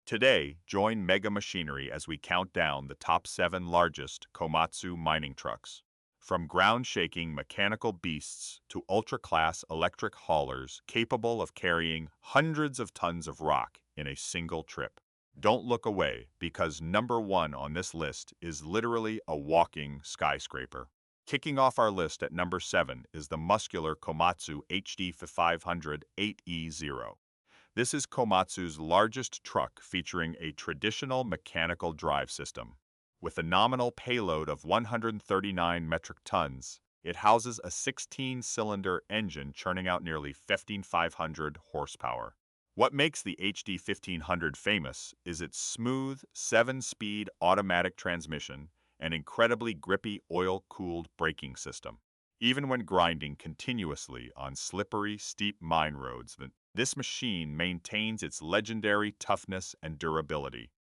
Today, join Mega Machinery as we count down the top 7 largest Komatsu mining trucks. From ground-shaking mechanical beasts to ultra-class electric haulers capable of carrying hundreds of tons of rock in a single trip. Don't look away, because number 1 on this list is literally a walking skyscraper. Kicking off our list at number 7 is the muscular Komatsu HD-500-8E0. This is Komatsu's largest truck, featuring a traditional mechanical drive system. With a nominal payload of 139 metric tons, it houses a 16-cylinder engine churning out nearly 1,500 horsepower. What makes the HD 1500 famous is its smooth, 7-speed automatic transmission and incredibly grippy oil-cooled braking system. Even when grinding continuously on slippery, steep mine roads, this machine maintains its legendary toughness and durability.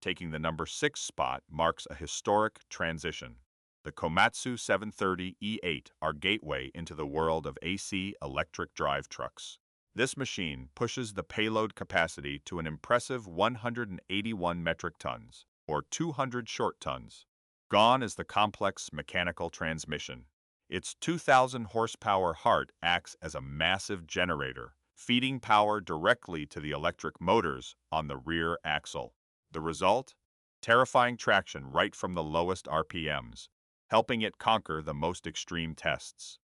Taking the number 6 spot marks a historic transition. The Komatsu 730E-8, our gateway into the world of AC electric drive trucks. This machine pushes the payload capacity to an impressive 181 metric tons, or 200 short tons. Gone is the complex mechanical transmission. Its 2,000 horsepower heart acts as a massive generator, feeding power directly to the electric motors on the rear axle. The result? Terrifying traction right from the lowest RPMs, helping it conquer the most extreme tests.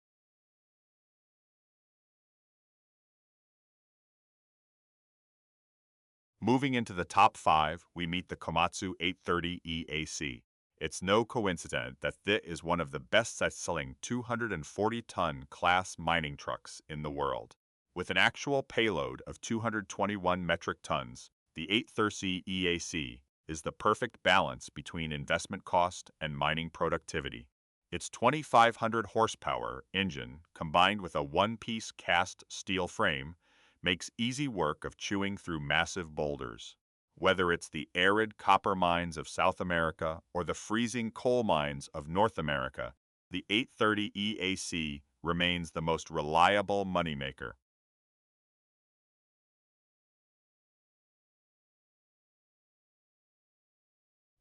Moving into the top 5, we meet the Komatsu 830E-AC. It's no coincidence that this is one of the best-selling 240-ton class mining trucks in the world. With an actual payload of 221 metric tons, the 830E-AC is the perfect balance between investment cost and mining productivity. Its 2,500 horsepower engine, combined with a one-piece cast steel frame, makes easy work of chewing through massive boulders. Whether it's the arid copper mines of South America or the freezing coal mines of North America, the 830 EAC remains the most reliable moneymaker.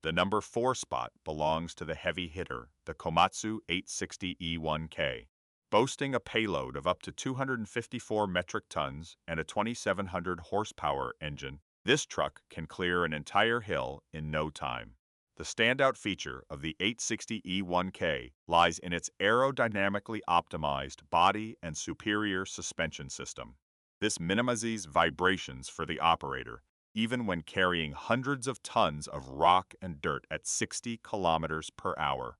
The number 4 spot belongs to the heavy hitter, the Komatsu 860E-1K. Boasting a payload of up to 254 metric tons and a 2,700 horsepower engine, this truck can clear an entire hill in no time. The standout feature of the 860E-1K lies in its aerodynamically optimized body and superior suspension system. This minimizes vibrations for the operator, even when carrying hundreds of tons of rock and dirt at 60 kilometers per hour.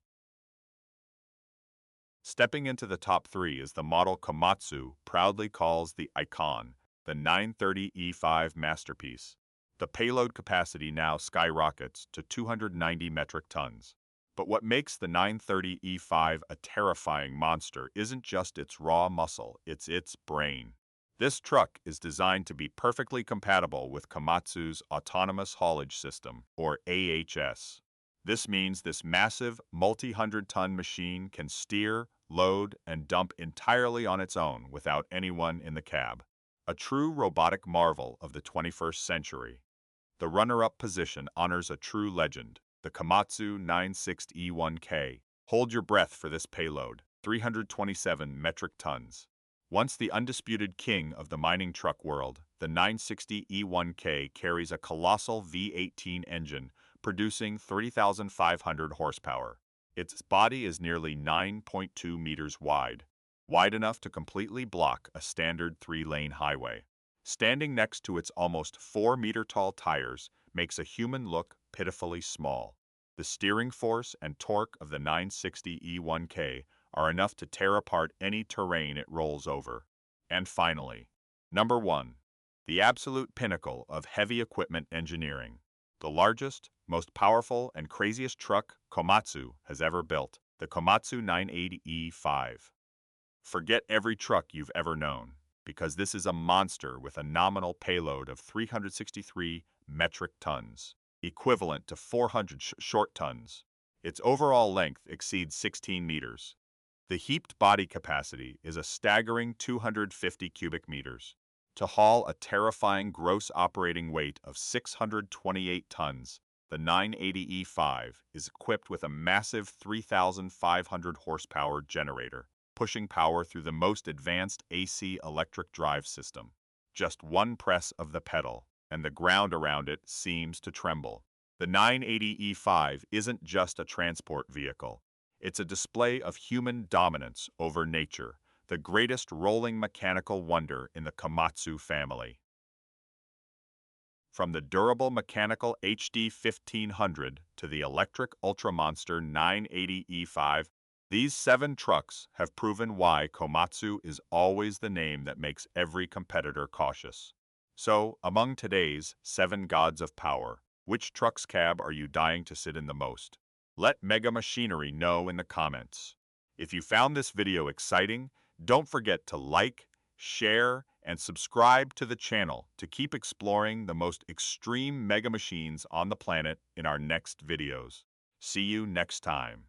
Stepping into the top 3 is the model Komatsu proudly calls the icon, the 930E-5 masterpiece. The payload capacity now skyrockets to 290 metric tons. But what makes the 930E-5 a terrifying monster isn't just its raw muscle, it's its brain. This truck is designed to be perfectly compatible with Komatsu's Autonomous Haulage System, or AHS. This means this massive, multi-hundred-ton machine can steer, load, and dump entirely on its own without anyone in the cab. A true robotic marvel of the 21st century. The runner-up position honors a true legend, the Komatsu 960E-1K. Hold your breath for this payload, 327 metric tons. Once the undisputed king of the mining truck world, the 960E-1K carries a colossal V18 engine producing 30,500 horsepower. Its body is nearly 9.2 meters wide enough to completely block a standard 3-lane highway. Standing next to its almost 4-meter-tall tires makes a human look pitifully small. The steering force and torque of the 960E-1K are enough to tear apart any terrain it rolls over. And finally, number 1. The absolute pinnacle of heavy equipment engineering. The largest, most powerful, and craziest truck Komatsu has ever built, the Komatsu 980E-5. Forget every truck you've ever known, because this is a monster with a nominal payload of 363 metric tons, equivalent to 400 short tons. Its overall length exceeds 16 meters. The heaped body capacity is a staggering 250 cubic meters. To haul a terrifying gross operating weight of 628 tons, the 980E-5 is equipped with a massive 3,500 horsepower generator, pushing power through the most advanced AC electric drive system. Just one press of the pedal, and the ground around it seems to tremble. The 980E-5 isn't just a transport vehicle. It's a display of human dominance over nature, the greatest rolling mechanical wonder in the Komatsu family. From the durable mechanical HD 1500 to the electric Ultramonster 980E-5, these 7 trucks have proven why Komatsu is always the name that makes every competitor cautious. So, among today's 7 gods of power, which truck's cab are you dying to sit in the most? Let Mega Machinery know in the comments. If you found this video exciting, don't forget to like, share, and subscribe to the channel to keep exploring the most extreme mega machines on the planet in our next videos. See you next time.